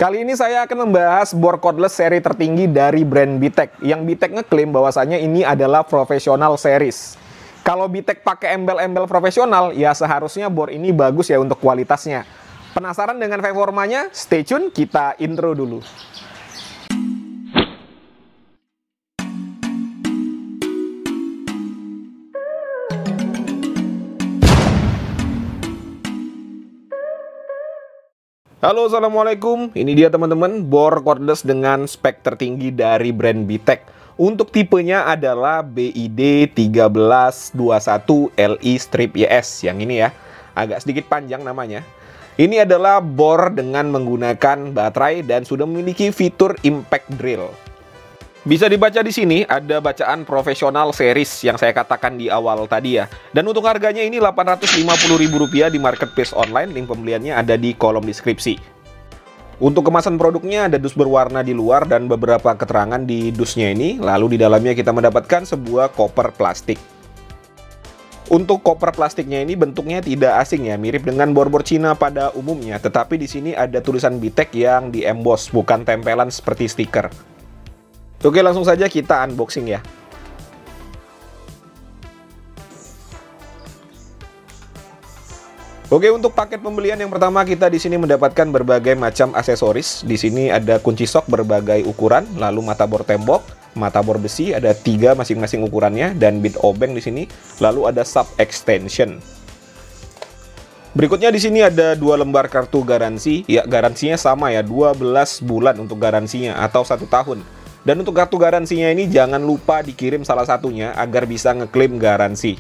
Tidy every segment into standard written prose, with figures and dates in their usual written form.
Kali ini saya akan membahas bor cordless seri tertinggi dari brand Bitek. Yang Bitek ngeklaim bahwasanya ini adalah professional series. Kalau Bitek pakai embel-embel profesional, ya seharusnya bor ini bagus ya untuk kualitasnya. Penasaran dengan performanya? Stay tune, kita intro dulu. Halo, assalamualaikum. Ini dia teman-teman, bor cordless dengan spek tertinggi dari brand Bitek. Untuk tipenya adalah BID 1321 Li strip YS. Yang ini ya, agak sedikit panjang namanya. Ini adalah bor dengan menggunakan baterai dan sudah memiliki fitur impact drill. Bisa dibaca di sini, ada bacaan profesional series yang saya katakan di awal tadi ya. Dan untuk harganya ini Rp850.000 di marketplace online, link pembeliannya ada di kolom deskripsi. Untuk kemasan produknya ada dus berwarna di luar dan beberapa keterangan di dusnya ini. Lalu di dalamnya kita mendapatkan sebuah koper plastik. Untuk koper plastiknya ini bentuknya tidak asing ya, mirip dengan bor-bor Cina pada umumnya. Tetapi di sini ada tulisan Bitek yang di emboss, bukan tempelan seperti stiker. Oke, langsung saja kita unboxing ya. Oke, untuk paket pembelian yang pertama kita di sini mendapatkan berbagai macam aksesoris. Di sini ada kunci sok berbagai ukuran, lalu mata bor tembok, mata bor besi ada 3 masing-masing ukurannya dan bit obeng di sini, lalu ada sub extension. Berikutnya di sini ada 2 lembar kartu garansi. Ya, garansinya sama ya, 12 bulan untuk garansinya atau 1 tahun. Dan untuk kartu garansinya ini jangan lupa dikirim salah satunya agar bisa ngeklaim garansi.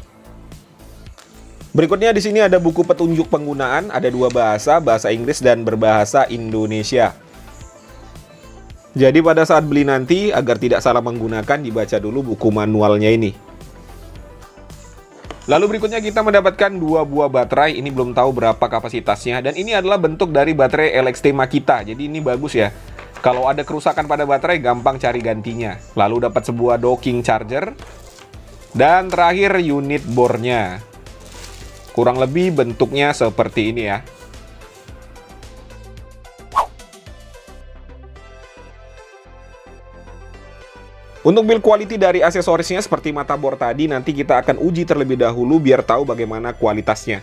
Berikutnya di sini ada buku petunjuk penggunaan, ada 2 bahasa, bahasa Inggris dan berbahasa Indonesia. Jadi pada saat beli nanti agar tidak salah menggunakan dibaca dulu buku manualnya ini. Lalu berikutnya kita mendapatkan 2 buah baterai, ini belum tahu berapa kapasitasnya dan ini adalah bentuk dari baterai LXT Makita. Jadi ini bagus ya. Kalau ada kerusakan pada baterai, gampang cari gantinya. Lalu dapat sebuah docking charger. Dan terakhir unit bornya. Kurang lebih bentuknya seperti ini ya. Untuk build quality dari aksesorisnya seperti mata bor tadi, nanti kita akan uji terlebih dahulu biar tahu bagaimana kualitasnya.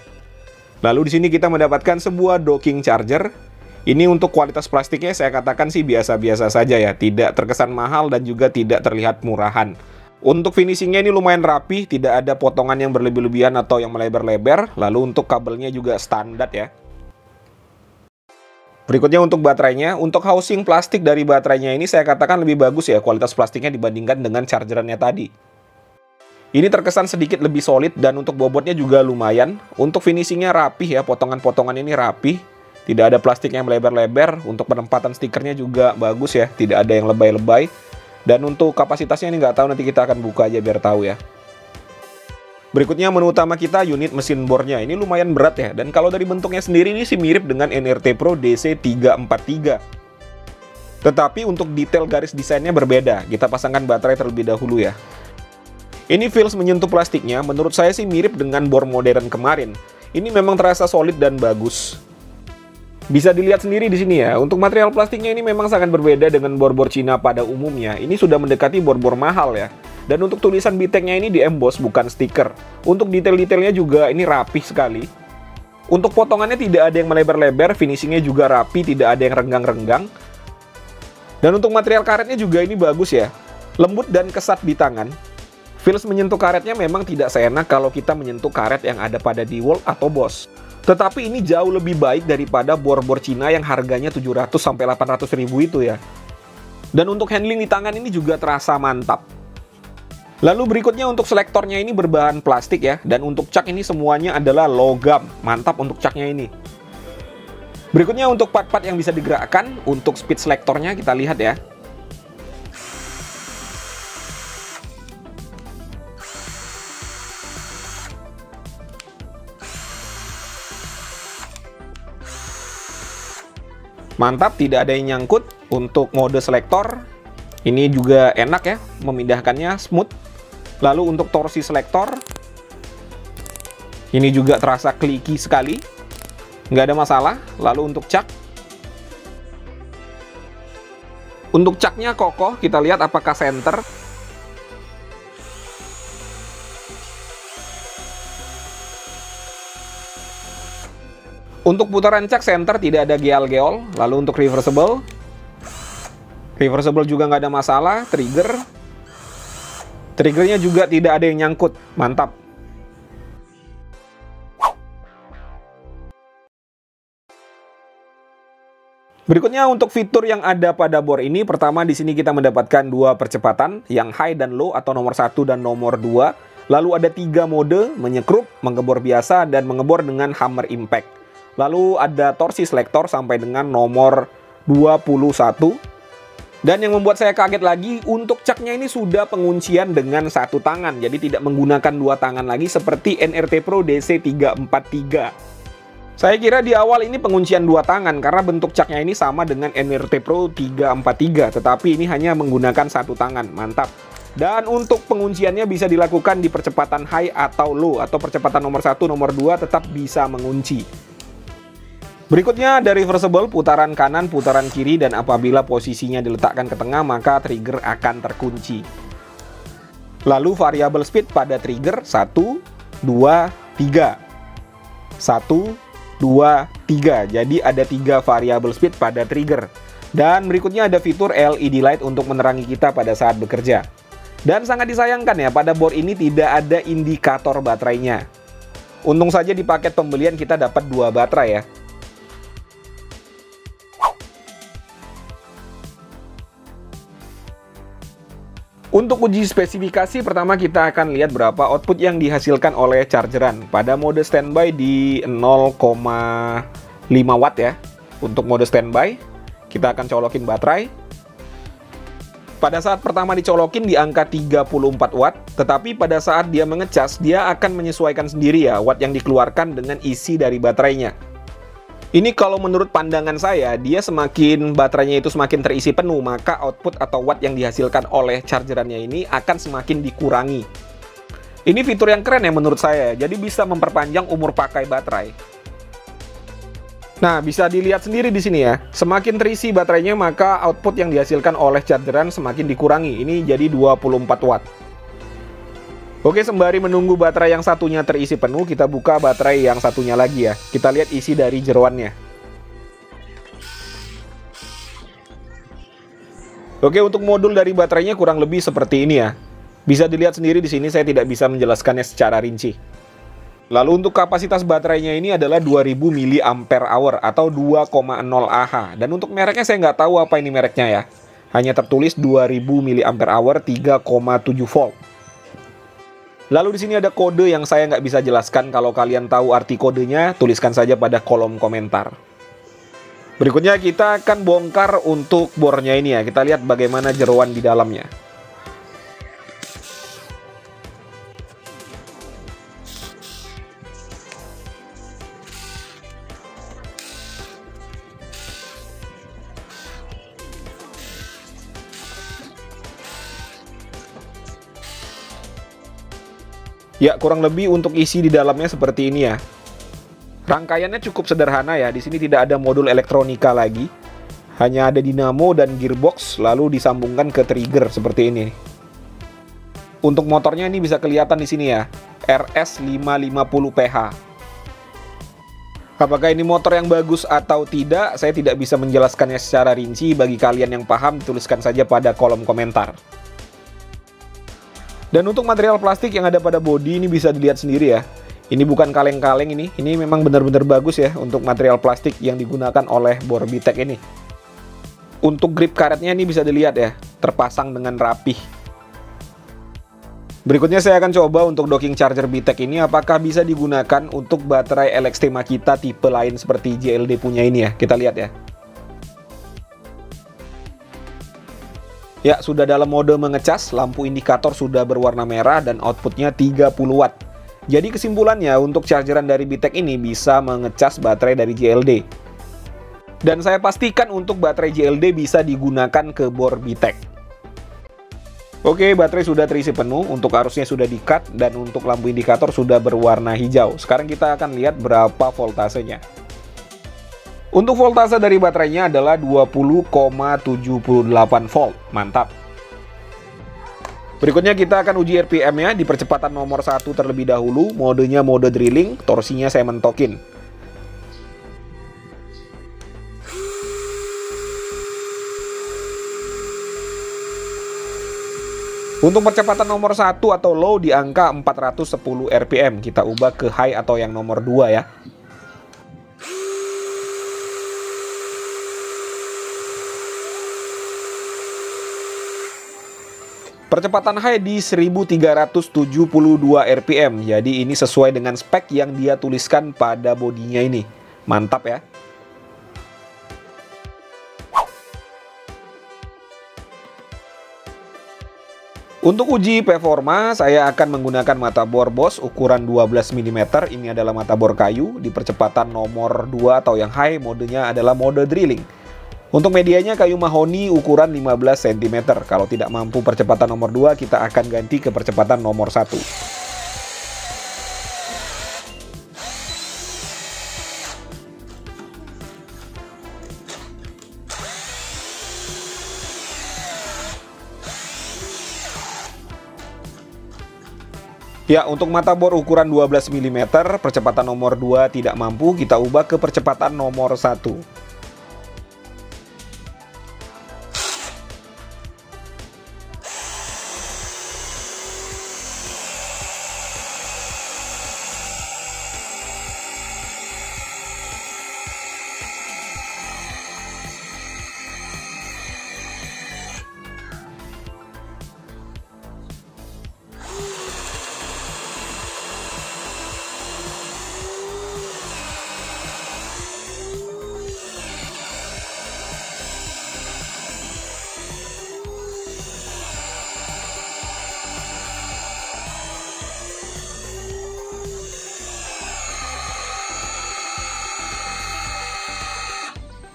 Lalu di sini kita mendapatkan sebuah docking charger. Ini untuk kualitas plastiknya saya katakan sih biasa-biasa saja ya, tidak terkesan mahal dan juga tidak terlihat murahan. Untuk finishingnya ini lumayan rapi, tidak ada potongan yang berlebih-lebihan atau yang melebar-lebar. Lalu untuk kabelnya juga standar ya. Berikutnya untuk baterainya, untuk housing plastik dari baterainya ini saya katakan lebih bagus ya kualitas plastiknya dibandingkan dengan chargerannya tadi. Ini terkesan sedikit lebih solid dan untuk bobotnya juga lumayan. Untuk finishingnya rapi ya, potongan-potongan ini rapi. Tidak ada plastik yang lebar-lebar. Untuk penempatan stikernya juga bagus ya, tidak ada yang lebay-lebay. Dan untuk kapasitasnya ini nggak tahu, nanti kita akan buka aja biar tahu ya. Berikutnya menu utama kita, unit mesin bornya. Ini lumayan berat ya, dan kalau dari bentuknya sendiri ini sih mirip dengan NRT Pro DC343. Tetapi untuk detail garis desainnya berbeda. Kita pasangkan baterai terlebih dahulu ya. Ini feels menyentuh plastiknya, menurut saya sih mirip dengan bor modern kemarin. Ini memang terasa solid dan bagus. Bisa dilihat sendiri di sini ya, untuk material plastiknya ini memang sangat berbeda dengan bor-bor Cina pada umumnya. Ini sudah mendekati bor-bor mahal ya. Dan untuk tulisan Biteknya ini di emboss bukan stiker. Untuk detail-detailnya juga ini rapih sekali. Untuk potongannya tidak ada yang melebar-lebar, finishingnya juga rapi, tidak ada yang renggang-renggang. Dan untuk material karetnya juga ini bagus ya, lembut dan kesat di tangan. Feels menyentuh karetnya memang tidak seenak kalau kita menyentuh karet yang ada pada DeWalt atau Bosch. Tetapi ini jauh lebih baik daripada bor-bor Cina yang harganya 700-800 ribu itu ya. Dan untuk handling di tangan ini juga terasa mantap. Lalu berikutnya untuk selektornya ini berbahan plastik ya. Dan untuk cak ini semuanya adalah logam. Mantap untuk caknya ini. Berikutnya untuk part-part yang bisa digerakkan. Untuk speed selektornya kita lihat ya. Mantap, tidak ada yang nyangkut. Untuk mode selektor, ini juga enak ya, memindahkannya smooth. Lalu untuk torsi selektor, ini juga terasa clicky sekali. Nggak ada masalah. Lalu untuk cak, Untuk caknya kokoh, kita lihat apakah senter. Untuk putaran cak center tidak ada geol-geol. Lalu untuk reversible juga nggak ada masalah. Triggernya juga tidak ada yang nyangkut. Mantap. Berikutnya untuk fitur yang ada pada bor ini, pertama di sini kita mendapatkan dua percepatan, yang high dan low atau nomor 1 dan nomor 2. Lalu ada 3 mode, menyekrup, mengebor biasa, dan mengebor dengan hammer impact. Lalu ada torsi selektor sampai dengan nomor 21. Dan yang membuat saya kaget lagi, untuk caknya ini sudah penguncian dengan 1 tangan. Jadi tidak menggunakan 2 tangan lagi seperti NRT Pro DC343. Saya kira di awal ini penguncian 2 tangan karena bentuk caknya ini sama dengan NRT Pro 343, tetapi ini hanya menggunakan 1 tangan. Mantap. Dan untuk pengunciannya bisa dilakukan di percepatan high atau low, atau percepatan nomor 1, nomor 2 tetap bisa mengunci. Berikutnya ada reversible, putaran kanan, putaran kiri, dan apabila posisinya diletakkan ke tengah maka trigger akan terkunci. Lalu variable speed pada trigger 1, 2, 3. 1, 2, 3. Jadi ada 3 variable speed pada trigger. Dan berikutnya ada fitur LED light untuk menerangi kita pada saat bekerja. Dan sangat disayangkan ya, pada board ini tidak ada indikator baterainya. Untung saja di paket pembelian kita dapat 2 baterai ya. Untuk uji spesifikasi, pertama kita akan lihat berapa output yang dihasilkan oleh chargeran. Pada mode standby di 0,5 watt ya. Untuk mode standby, kita akan colokin baterai. Pada saat pertama dicolokin di angka 34 watt, tetapi pada saat dia mengecas, dia akan menyesuaikan sendiri ya watt yang dikeluarkan dengan isi dari baterainya. Ini kalau menurut pandangan saya, dia semakin baterainya itu semakin terisi penuh, maka output atau watt yang dihasilkan oleh chargerannya ini akan semakin dikurangi. Ini fitur yang keren ya menurut saya, jadi bisa memperpanjang umur pakai baterai. Nah, bisa dilihat sendiri di sini ya, semakin terisi baterainya maka output yang dihasilkan oleh chargeran semakin dikurangi. Ini jadi 24 watt. Oke, sembari menunggu baterai yang satunya terisi penuh, kita buka baterai yang satunya lagi ya. Kita lihat isi dari jeroannya. Oke, untuk modul dari baterainya kurang lebih seperti ini ya. Bisa dilihat sendiri di sini, saya tidak bisa menjelaskannya secara rinci. Lalu untuk kapasitas baterainya ini adalah 2000 mAh atau 2,0 Ah. Dan untuk mereknya saya nggak tahu apa ini mereknya ya. Hanya tertulis 2000 mAh 3,7 volt. Lalu di sini ada kode yang saya nggak bisa jelaskan. Kalau kalian tahu arti kodenya, tuliskan saja pada kolom komentar. Berikutnya kita akan bongkar untuk bornya ini ya. Kita lihat bagaimana jeroan di dalamnya. Ya, kurang lebih untuk isi di dalamnya seperti ini ya. Rangkaiannya cukup sederhana ya. Di sini tidak ada modul elektronika lagi. Hanya ada dinamo dan gearbox, lalu disambungkan ke trigger seperti ini. Untuk motornya ini bisa kelihatan di sini ya. RS550PH. Apakah ini motor yang bagus atau tidak, saya tidak bisa menjelaskannya secara rinci. Bagi kalian yang paham, tuliskan saja pada kolom komentar. Dan untuk material plastik yang ada pada bodi ini bisa dilihat sendiri ya. Ini bukan kaleng-kaleng ini memang benar-benar bagus ya untuk material plastik yang digunakan oleh bor BTEC ini. Untuk grip karetnya ini bisa dilihat ya, terpasang dengan rapih. Berikutnya saya akan coba untuk docking charger BTEC ini apakah bisa digunakan untuk baterai LXT Makita tipe lain seperti JLD punya ini ya. Kita lihat ya. Ya, sudah dalam mode mengecas, lampu indikator sudah berwarna merah dan outputnya 30 watt. Jadi kesimpulannya untuk chargeran dari BTEC ini bisa mengecas baterai dari JLD. Dan saya pastikan untuk baterai JLD bisa digunakan ke bor BTEC. Oke, baterai sudah terisi penuh, untuk arusnya sudah di-cut, dan untuk lampu indikator sudah berwarna hijau. Sekarang kita akan lihat berapa voltasenya. Untuk voltase dari baterainya adalah 20,78 volt. Mantap. Berikutnya kita akan uji RPM-nya di percepatan nomor 1 terlebih dahulu. Modenya mode drilling, torsinya saya mentokin. Untuk percepatan nomor 1 atau low di angka 410 RPM. Kita ubah ke high atau yang nomor 2 ya. Percepatan high di 1372 RPM. Jadi ini sesuai dengan spek yang dia tuliskan pada bodinya ini. Mantap ya. Untuk uji performa, saya akan menggunakan mata bor Bosch ukuran 12 mm. Ini adalah mata bor kayu di percepatan nomor 2 atau yang high, modenya adalah mode drilling. Untuk medianya kayu mahoni ukuran 15 cm. Kalau tidak mampu percepatan nomor 2, kita akan ganti ke percepatan nomor 1. Ya, untuk mata bor ukuran 12 mm, percepatan nomor 2 tidak mampu, kita ubah ke percepatan nomor 1.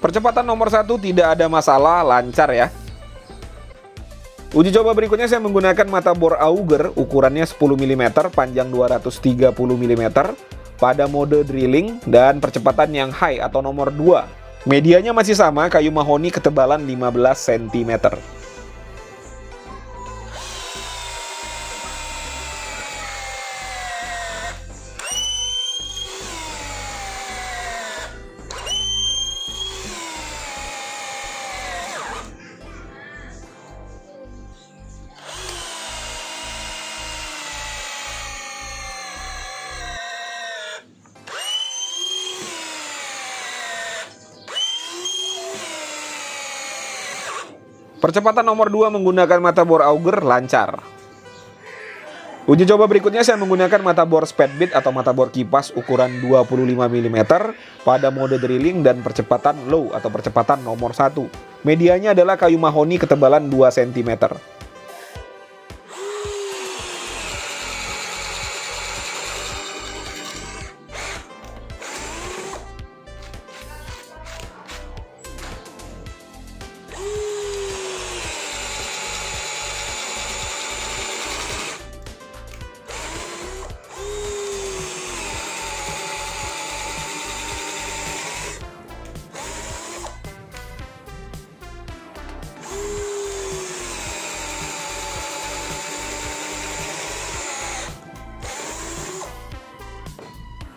Percepatan nomor 1 tidak ada masalah, lancar ya. Uji coba berikutnya saya menggunakan mata bor auger ukurannya 10 mm, panjang 230 mm, pada mode drilling dan percepatan yang high atau nomor 2. Medianya masih sama, kayu mahoni ketebalan 15 cm. Percepatan nomor 2 menggunakan mata bor auger lancar. Uji coba berikutnya saya menggunakan mata bor speedbit atau mata bor kipas ukuran 25 mm pada mode drilling dan percepatan low atau percepatan nomor 1. Medianya adalah kayu mahoni ketebalan 2 cm.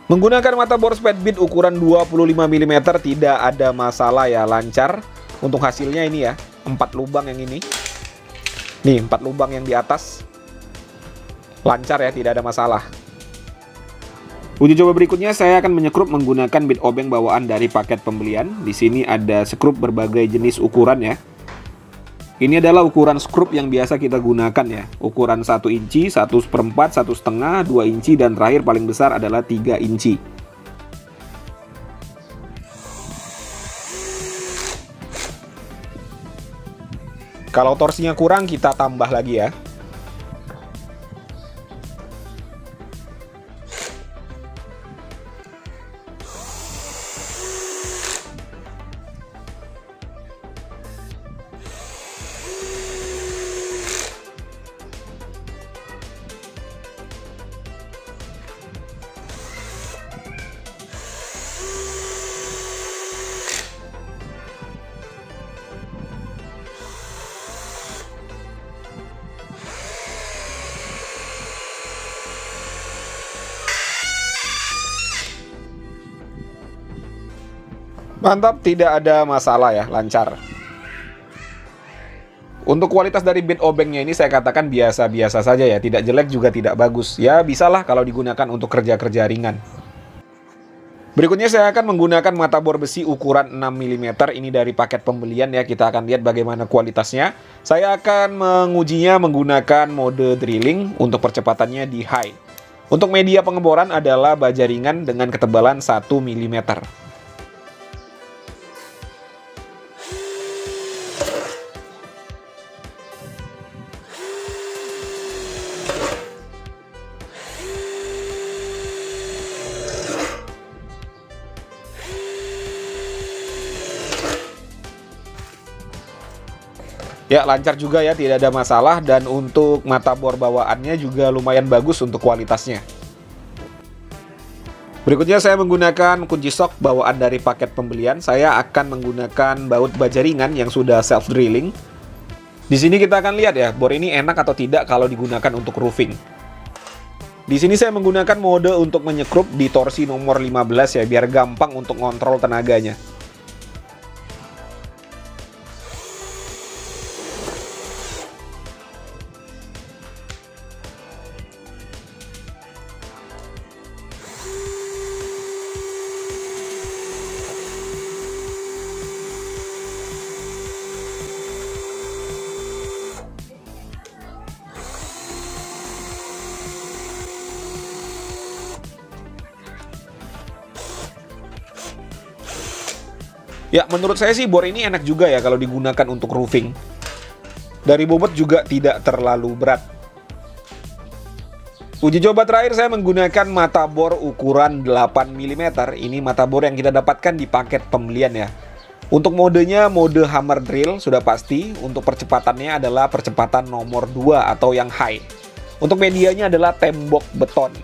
Menggunakan mata bor speedbit ukuran 25 mm tidak ada masalah ya, lancar. Untuk hasilnya ini ya, 4 lubang yang ini. Nih, 4 lubang yang di atas. Lancar ya, tidak ada masalah. Uji coba berikutnya saya akan menyekrup menggunakan bit obeng bawaan dari paket pembelian. Di sini ada skrup berbagai jenis ukuran ya. Ini adalah ukuran skrup yang biasa kita gunakan ya. Ukuran 1 inci, 1/4, 1,5, 2 inci, dan terakhir paling besar adalah 3 inci. Kalau torsinya kurang, kita tambah lagi ya. Mantap, tidak ada masalah ya, lancar. Untuk kualitas dari bit obengnya ini saya katakan biasa-biasa saja ya, tidak jelek juga tidak bagus. Ya bisalah kalau digunakan untuk kerja-kerja ringan. Berikutnya saya akan menggunakan mata bor besi ukuran 6 mm. Ini dari paket pembelian ya, kita akan lihat bagaimana kualitasnya. Saya akan mengujinya menggunakan mode drilling untuk percepatannya di high. Untuk media pengeboran adalah baja ringan dengan ketebalan 1 mm. Ya, lancar juga ya, tidak ada masalah. Dan untuk mata bor bawaannya juga lumayan bagus untuk kualitasnya. Berikutnya saya menggunakan kunci sok bawaan dari paket pembelian. Saya akan menggunakan baut baja ringan yang sudah self drilling. Di sini kita akan lihat ya, bor ini enak atau tidak kalau digunakan untuk roofing. Di sini saya menggunakan mode untuk menyekrup di torsi nomor 15 ya, biar gampang untuk ngontrol tenaganya. Ya, menurut saya sih bor ini enak juga ya kalau digunakan untuk roofing. Dari bobot juga tidak terlalu berat. Uji coba terakhir saya menggunakan mata bor ukuran 8 mm. Ini mata bor yang kita dapatkan di paket pembelian ya. Untuk modenya mode hammer drill sudah pasti. Untuk percepatannya adalah percepatan nomor 2 atau yang high. Untuk medianya adalah tembok beton.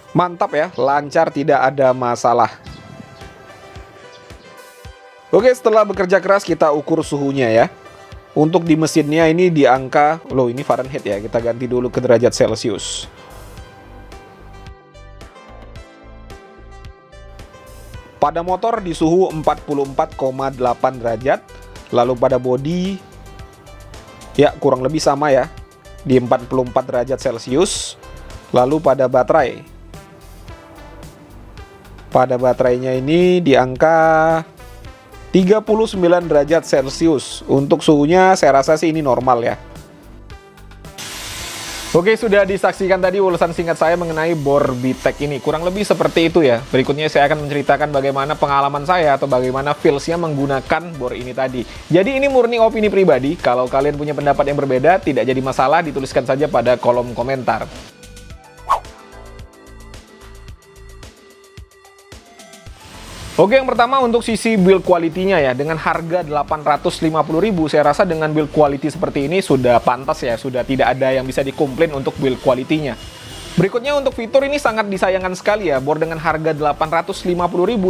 Mantap ya, lancar, tidak ada masalah. Oke, setelah bekerja keras kita ukur suhunya ya. Untuk di mesinnya ini di angka, loh ini Fahrenheit ya, kita ganti dulu ke derajat Celcius. Pada motor di suhu 44,8 derajat. Lalu pada bodi, ya kurang lebih sama ya, di 44 derajat Celcius. Lalu pada baterainya ini di angka 39 derajat Celcius. Untuk suhunya saya rasa sih ini normal ya. Oke, sudah disaksikan tadi ulasan singkat saya mengenai bor BTEC ini. Kurang lebih seperti itu ya. Berikutnya saya akan menceritakan bagaimana pengalaman saya atau bagaimana feels-nya menggunakan bor ini tadi. Jadi ini murni opini pribadi. Kalau kalian punya pendapat yang berbeda, tidak jadi masalah, dituliskan saja pada kolom komentar. Oke, yang pertama untuk sisi build quality-nya ya. Dengan harga 850.000, saya rasa dengan build quality seperti ini sudah pantas ya. Sudah tidak ada yang bisa dikomplain untuk build quality-nya. Berikutnya untuk fitur ini sangat disayangkan sekali ya. Bor dengan harga 850.000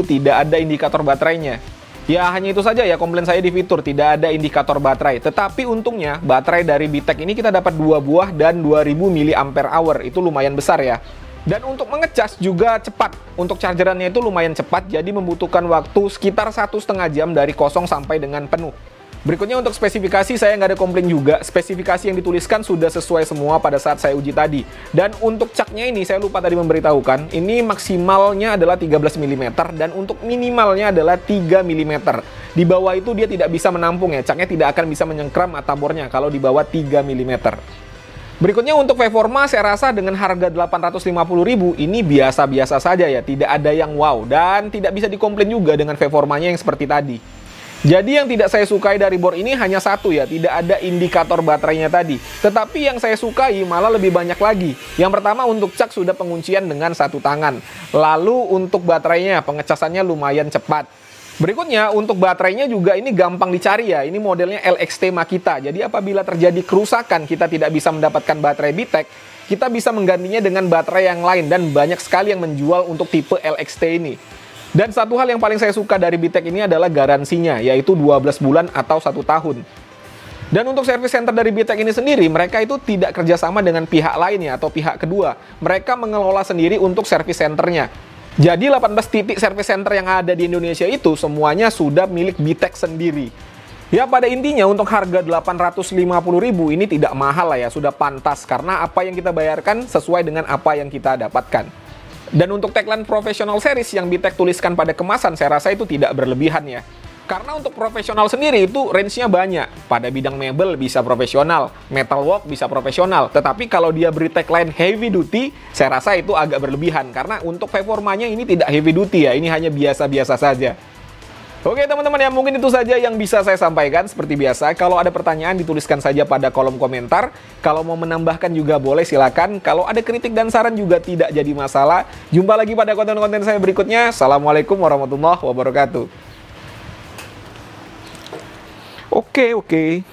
tidak ada indikator baterainya. Ya hanya itu saja ya komplain saya di fitur, tidak ada indikator baterai. Tetapi untungnya baterai dari BTEC ini kita dapat 2 buah dan 2000 mAh. Itu lumayan besar ya. Dan untuk mengecas juga cepat. Untuk chargerannya itu lumayan cepat, jadi membutuhkan waktu sekitar 1,5 jam dari kosong sampai dengan penuh. Berikutnya untuk spesifikasi saya nggak ada komplain juga. Spesifikasi yang dituliskan sudah sesuai semua pada saat saya uji tadi. Dan untuk caknya ini saya lupa tadi memberitahukan, ini maksimalnya adalah 13 mm dan untuk minimalnya adalah 3 mm. Di bawah itu dia tidak bisa menampung ya, caknya tidak akan bisa menyengkram mata bornya kalau di bawah 3 mm. Berikutnya untuk performa, saya rasa dengan harga 850.000 ini biasa-biasa saja ya, tidak ada yang wow dan tidak bisa dikomplain juga dengan performanya yang seperti tadi. Jadi yang tidak saya sukai dari board ini hanya satu ya, tidak ada indikator baterainya tadi. Tetapi yang saya sukai malah lebih banyak lagi. Yang pertama untuk cak sudah penguncian dengan satu tangan. Lalu untuk baterainya pengecasannya lumayan cepat. Berikutnya untuk baterainya juga ini gampang dicari ya. Ini modelnya LXT Makita. Jadi apabila terjadi kerusakan kita tidak bisa mendapatkan baterai BTEC, kita bisa menggantinya dengan baterai yang lain dan banyak sekali yang menjual untuk tipe LXT ini. Dan satu hal yang paling saya suka dari BTEC ini adalah garansinya, yaitu 12 bulan atau 1 tahun. Dan untuk service center dari BTEC ini sendiri, mereka itu tidak kerjasama dengan pihak lainnya atau pihak kedua. Mereka mengelola sendiri untuk service centernya. Jadi 18 titik service center yang ada di Indonesia itu semuanya sudah milik BTEC sendiri. Ya pada intinya untuk harga 850.000 ini tidak mahal lah ya, sudah pantas karena apa yang kita bayarkan sesuai dengan apa yang kita dapatkan. Dan untuk tagline professional series yang BTEC tuliskan pada kemasan saya rasa itu tidak berlebihan ya. Karena untuk profesional sendiri itu range-nya banyak. Pada bidang mebel bisa profesional, metalwork bisa profesional. Tetapi kalau dia beri tagline heavy duty, saya rasa itu agak berlebihan. Karena untuk performanya ini tidak heavy duty ya, ini hanya biasa-biasa saja. Oke teman-teman ya, mungkin itu saja yang bisa saya sampaikan. Seperti biasa, kalau ada pertanyaan dituliskan saja pada kolom komentar. Kalau mau menambahkan juga boleh silakan. Kalau ada kritik dan saran juga tidak jadi masalah. Jumpa lagi pada konten-konten saya berikutnya. Assalamualaikum warahmatullahi wabarakatuh. Oke.